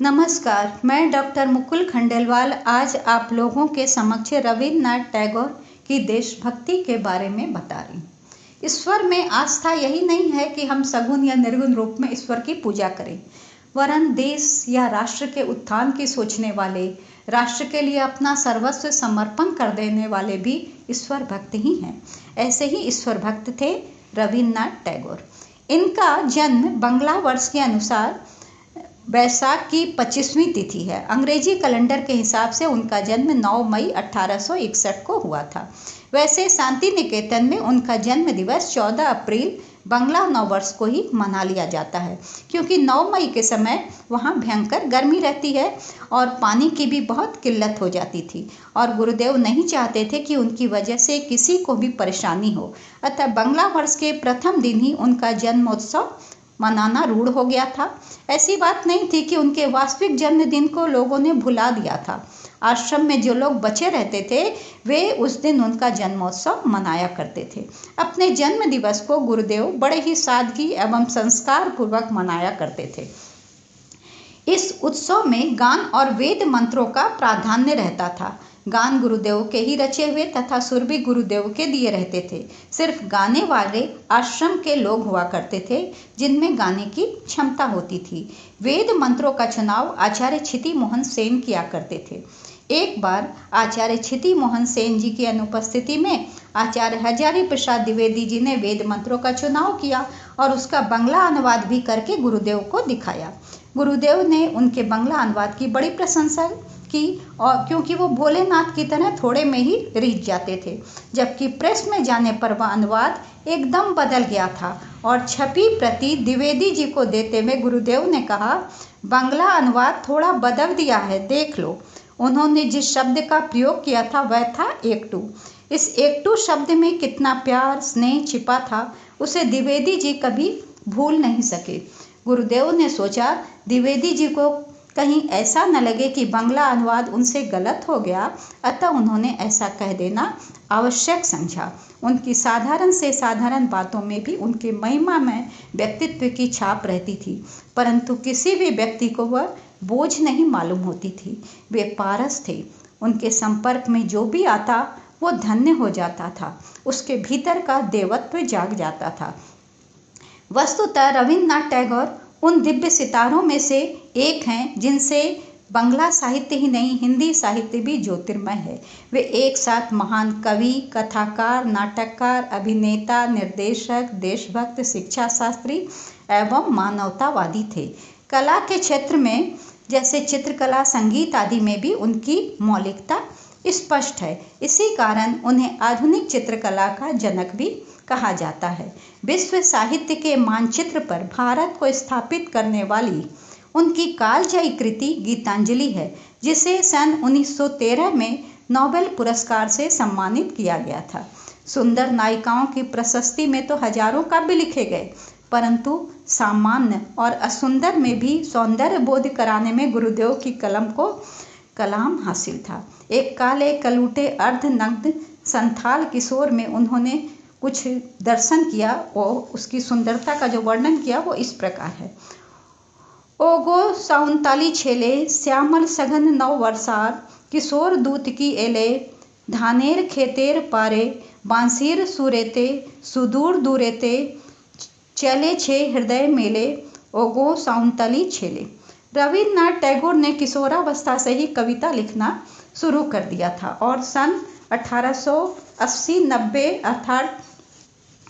नमस्कार, मैं डॉक्टर मुकुल खंडेलवाल आज आप लोगों के समक्ष रविन्द्रनाथ टैगोर की देशभक्ति के बारे में बता रही हूँ। ईश्वर में आस्था यही नहीं है कि हम सगुण या निर्गुण रूप में ईश्वर की पूजा करें, वरन देश या राष्ट्र के उत्थान की सोचने वाले, राष्ट्र के लिए अपना सर्वस्व समर्पण कर देने वाले भी ईश्वर भक्त ही हैं। ऐसे ही ईश्वर भक्त थे रविन्द्रनाथ टैगोर। इनका जन्म बंगला वर्ष के अनुसार बैसाख की 25वीं तिथि है। अंग्रेजी कैलेंडर के हिसाब से उनका जन्म 9 मई 1861 को हुआ था। वैसे शांति निकेतन में उनका जन्म दिवस 14 अप्रैल बंगला नववर्ष को ही मना लिया जाता है, क्योंकि 9 मई के समय वहाँ भयंकर गर्मी रहती है और पानी की भी बहुत किल्लत हो जाती थी और गुरुदेव नहीं चाहते थे कि उनकी वजह से किसी को भी परेशानी हो। अतः बंगला वर्ष के प्रथम दिन ही उनका जन्मोत्सव मनाना रूढ़ हो गया था। ऐसी बात नहीं थी कि उनके वास्तविक जन्मदिन को लोगों ने भुला दिया था। आश्रम में जो लोग बचे रहते थे वे उस दिन उनका जन्मोत्सव मनाया करते थे। अपने जन्म दिवस को गुरुदेव बड़े ही सादगी एवं संस्कार पूर्वक मनाया करते थे। इस उत्सव में गान और वेद मंत्रों का प्राधान्य रहता था। गान गुरुदेव के ही रचे हुए तथा सुर भी गुरुदेव के दिए रहते थे। सिर्फ गाने वाले आश्रम के लोग हुआ करते थे जिनमें गाने की क्षमता होती थी। वेद मंत्रों का चुनाव आचार्य क्षिति मोहन सेन किया करते थे। एक बार आचार्य क्षिति मोहन सेन जी की अनुपस्थिति में आचार्य हजारी प्रसाद द्विवेदी जी ने वेद मंत्रों का चुनाव किया और उसका बंगला अनुवाद भी करके गुरुदेव को दिखाया। गुरुदेव ने उनके बंगला अनुवाद की बड़ी प्रशंसा की और क्योंकि वो भोलेनाथ की तरह थोड़े में ही रिझ जाते थे, जबकि प्रेस में जाने पर वह अनुवाद एकदम बदल गया था और छपी प्रति द्विवेदी जी को देते हुए गुरुदेव ने कहा, बंगला अनुवाद थोड़ा बदल दिया है, देख लो। उन्होंने जिस शब्द का प्रयोग किया था वह था एकटू। इस एकटू शब्द में कितना प्यार स्नेह छिपा था उसे द्विवेदी जी कभी भूल नहीं सके। गुरुदेव ने सोचा द्विवेदी जी को कहीं ऐसा न लगे कि बंगला अनुवाद उनसे गलत हो गया, अतः उन्होंने ऐसा कह देना आवश्यक समझा। उनकी साधारण से साधारण बातों में भी उनके महिमामय व्यक्तित्व की छाप रहती थी, परंतु किसी भी व्यक्ति को वह बोझ नहीं मालूम होती थी। वे पारस थे, उनके संपर्क में जो भी आता वो धन्य हो जाता था, उसके भीतर का देवत्व जाग जाता था। वस्तुतः रविन्द्रनाथ टैगोर उन दिव्य सितारों में से एक हैं जिनसे बंगला साहित्य ही नहीं हिंदी साहित्य भी ज्योतिर्मय है। वे एक साथ महान कवि, कथाकार, नाटककार, अभिनेता, निर्देशक, देशभक्त, शिक्षा शास्त्री एवं मानवतावादी थे। कला के क्षेत्र में जैसे चित्रकला, संगीत आदि में भी उनकी मौलिकता स्पष्ट है। इसी कारण उन्हें आधुनिक चित्रकला का जनक भी कहा जाता है। विश्व साहित्य के मानचित्र पर भारत को स्थापित करने वाली उनकी कालजयी कृति गीतांजलि है, जिसे सन 1913 में नोबेल पुरस्कार से सम्मानित किया गया था। सुंदर नायिकाओं की प्रशस्ति में तो हजारों काव्य लिखे गए, परंतु सामान्य और असुंदर में भी सौंदर्य बोध कराने में गुरुदेव की कलम को कलाम हासिल था। एक काले कलूटे अर्धनग्न संथाल किशोर में उन्होंने कुछ दर्शन किया और उसकी सुंदरता का जो वर्णन किया वो इस प्रकार है। ओगो साउंताली छेले श्यामल सघन 9 वर्षार किशोर दूत की एले धानेर खेतेर पारे बांसीर सुरेते सुदूर दूरेते चले छे हृदय मेले ओगो साउंताली छेले। रविन्द्रनाथ टैगोर ने किशोरावस्था से ही कविता लिखना शुरू कर दिया था और सन 1880-90 अर्थात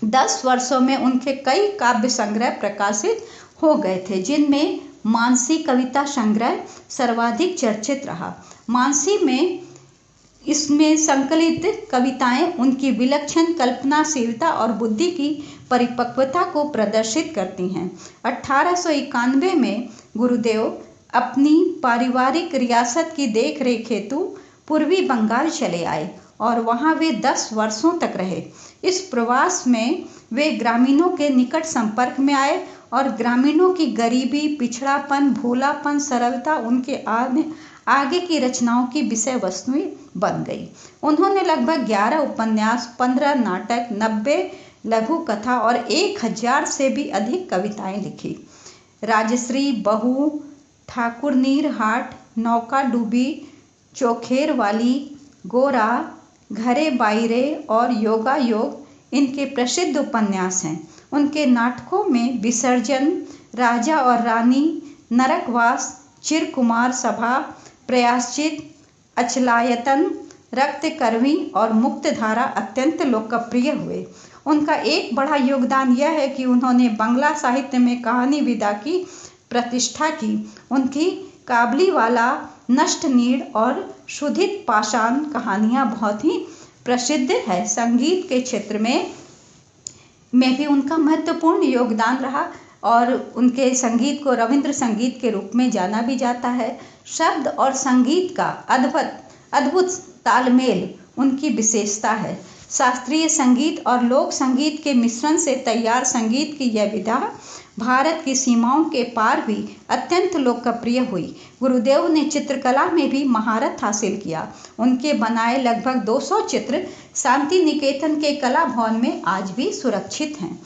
10 वर्षों में उनके कई काव्य संग्रह प्रकाशित हो गए थे, जिनमें मानसी कविता संग्रह सर्वाधिक चर्चित रहा। मानसी में इसमें संकलित कविताएं उनकी विलक्षण कल्पनाशीलता और बुद्धि की परिपक्वता को प्रदर्शित करती हैं। 1891 में गुरुदेव अपनी पारिवारिक रियासत की देखरेख हेतु पूर्वी बंगाल चले आए और वहां वे 10 वर्षों तक रहे। इस प्रवास में वे ग्रामीणों के निकट संपर्क में आए और ग्रामीणों की गरीबी, पिछड़ापन, भोलापन, सरलता उनके आगे की रचनाओं की विषय वस्तुएं बन गई। उन्होंने लगभग 11 उपन्यास, 15 नाटक, 90 लघु कथा और 1000 से भी अधिक कविताएं लिखी। राजश्री, बहू, ठाकुरनीर हाट, नौका डूबी, चोखेर वाली, गोरा, घरे बाइरे और योगा योग इनके प्रसिद्ध उपन्यास हैं। उनके नाटकों में विसर्जन, राजा और रानी, नरकवास, चिरकुमार सभा, प्रयाश्चित, अचलायतन, रक्तकर्मी और मुक्तधारा अत्यंत लोकप्रिय हुए। उनका एक बड़ा योगदान यह है कि उन्होंने बांग्ला साहित्य में कहानी विधा की प्रतिष्ठा की। उनकी काबलीवाला, नष्टनीड़ और शुद्धित पाषाण कहानियाँ बहुत ही प्रसिद्ध है। संगीत के क्षेत्र में भी उनका महत्वपूर्ण योगदान रहा और उनके संगीत को रविंद्र संगीत के रूप में जाना भी जाता है। शब्द और संगीत का अद्भुत तालमेल उनकी विशेषता है। शास्त्रीय संगीत और लोक संगीत के मिश्रण से तैयार संगीत की यह विधा भारत की सीमाओं के पार भी अत्यंत लोकप्रिय हुई। गुरुदेव ने चित्रकला में भी महारत हासिल किया। उनके बनाए लगभग 200 चित्र शांति निकेतन के कला भवन में आज भी सुरक्षित हैं।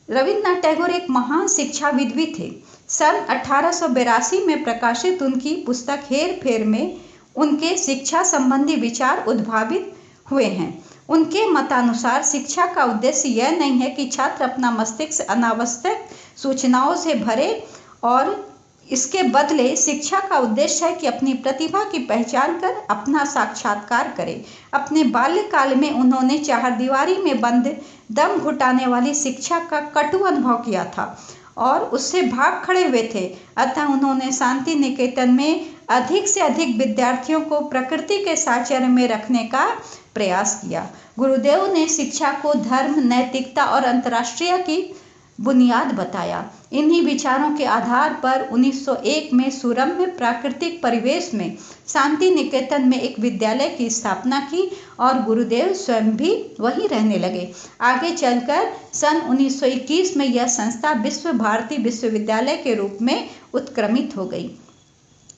रविन्द्रनाथ टैगोर एक महान शिक्षाविद भी थे। सन 1882 में प्रकाशित उनकी पुस्तक हेर फेर में उनके शिक्षा संबंधी विचार उद्भावित हुए हैं। उनके मतानुसार शिक्षा का उद्देश्य यह नहीं है कि छात्र अपना मस्तिष्क अनावश्यक सूचनाओं से भरे, और इसके बदले शिक्षा का उद्देश्य है कि अपनी प्रतिभा की पहचान कर अपना साक्षात्कार करे। अपने बाल्यकाल में उन्होंने चारदीवारी में बंद दम घुटाने वाली शिक्षा का कटु अनुभव किया था और उससे भाग खड़े हुए थे। अतः उन्होंने शांति निकेतन में अधिक से अधिक विद्यार्थियों को प्रकृति के साहचर्य में रखने का प्रयास किया। गुरुदेव ने शिक्षा को धर्म, नैतिकता और अंतर्राष्ट्रीय की बुनियाद बताया। इन्हीं विचारों के आधार पर 1901 में सुरम्य प्राकृतिक परिवेश में शांति निकेतन में एक विद्यालय की स्थापना की और गुरुदेव स्वयं भी वहीं रहने लगे। आगे चलकर सन 1921 में यह संस्था विश्व भारती विश्वविद्यालय के रूप में उत्क्रमित हो गई।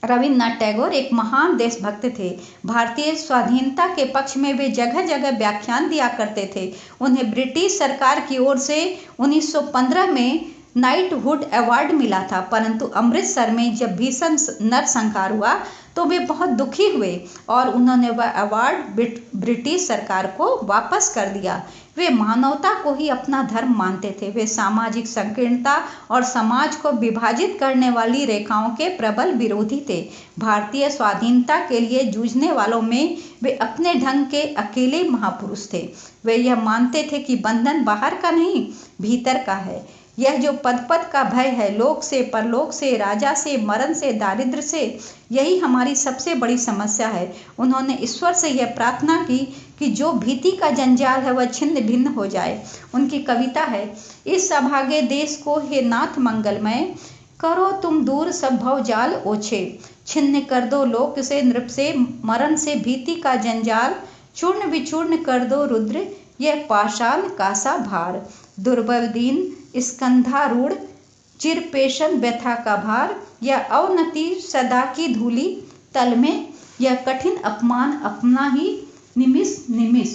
रविन्द्रनाथ टैगोर एक महान देशभक्त थे। भारतीय स्वाधीनता के पक्ष में वे जगह जगह व्याख्यान दिया करते थे। उन्हें ब्रिटिश सरकार की ओर से 1915 में नाइटहुड अवार्ड मिला था, परंतु अमृतसर में जब भीषण नरसंहार हुआ तो वे बहुत दुखी हुए और उन्होंने वह अवार्ड ब्रिटिश सरकार को वापस कर दिया। वे मानवता को ही अपना धर्म मानते थे। वे सामाजिक संकीर्णता और समाज को विभाजित करने वाली रेखाओं के प्रबल विरोधी थे। भारतीय स्वाधीनता के लिए जूझने वालों में वे अपने ढंग के अकेले महापुरुष थे। वे यह मानते थे कि बंधन बाहर का नहीं, भीतर का है। यह जो पद पद का भय है, लोक से, परलोक से, राजा से, मरण से, दारिद्र्य से, यही हमारी सबसे बड़ी समस्या है। उन्होंने ईश्वर से यह प्रार्थना की कि जो भीति का जंजाल है वह छिन्न भिन्न हो जाए। उनकी कविता है, इस अभागे देश को हे नाथ मंगलमय, करो तुम दूर सब भवजाल ओछे, छिन्न कर दो लोक से, नृप से, मरण से, भीति का जंजाल, चूर्ण विचूर्ण कर दो रुद्र, यह पाषाण कासा भार, दुर्बल दीन स्कंधारूढ़, चिरपेशन व्यथा का भार, यह अवनति सदा की धूलि तल में, यह कठिन अपमान अपना ही निमिष निमिष,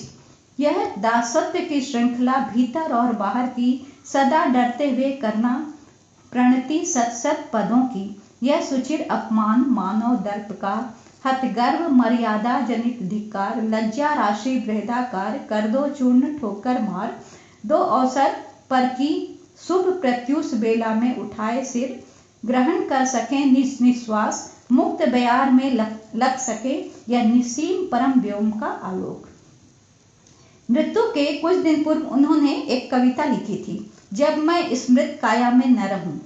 यह दासत्व की श्रृंखला भीतर और बाहर की, सदा डरते हुए करना प्रणति सत सत पदों की, यह सुचिर अपमान मानव दर्प का, हतगर्व मर्यादा जनित धिक्कार, लज्जा राशि बृहदाकार, कर दो चूर्ण ठोकर मार, दो अवसर पर की शुभ प्रत्युष बेला में उठाए सिर, ग्रहण कर सके निश्वास, मुक्त बयार में लग सके यह निसीम परम व्योम का आलोक। मृत्यु के कुछ दिन पूर्व उन्होंने एक कविता लिखी थी, जब मैं स्मृत काया में न रहूं।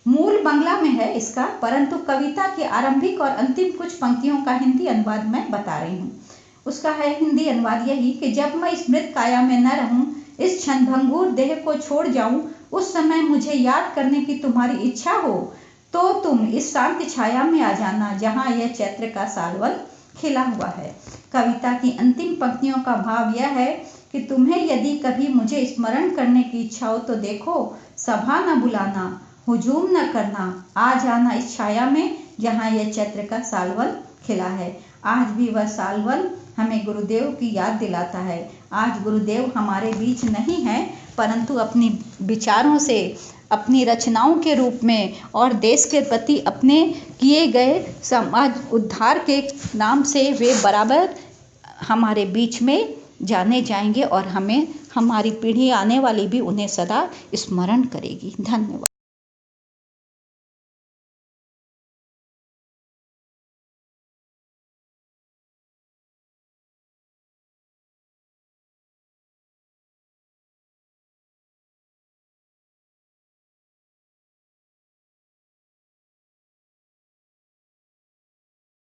मूल बांग्ला में है इसका, परंतु कविता की आरंभिक और अंतिम कुछ पंक्तियों का हिंदी अनुवाद मैं बता रही हूँ। उसका है हिंदी अनुवाद यही कि जब मैं स्मृत काया में न रहूं, इस क्षणभंगुर देह को छोड़ जाऊं, उस समय मुझे याद करने की तुम्हारी इच्छा हो तो तुम इस शांत छाया में आ जाना जहां यह चैत्र का सालवन खिला हुआ है। कविता की अंतिम पंक्तियों का भाव यह है कि तुम्हें यदि कभी मुझे स्मरण करने की इच्छा हो तो देखो, सभा न बुलाना, हुजूम न करना, आ जाना इस छाया में जहां यह चैत्र का सालवन खिला है। आज भी वह सालवन हमें गुरुदेव की याद दिलाता है। आज गुरुदेव हमारे बीच नहीं है, परंतु अपनी विचारों से अपनी रचनाओं के रूप में और देश के प्रति अपने किए गए समाज उद्धार के नाम से वे बराबर हमारे बीच में जाने जाएंगे और हमें हमारी पीढ़ी आने वाली भी उन्हें सदा स्मरण करेगी। धन्यवाद।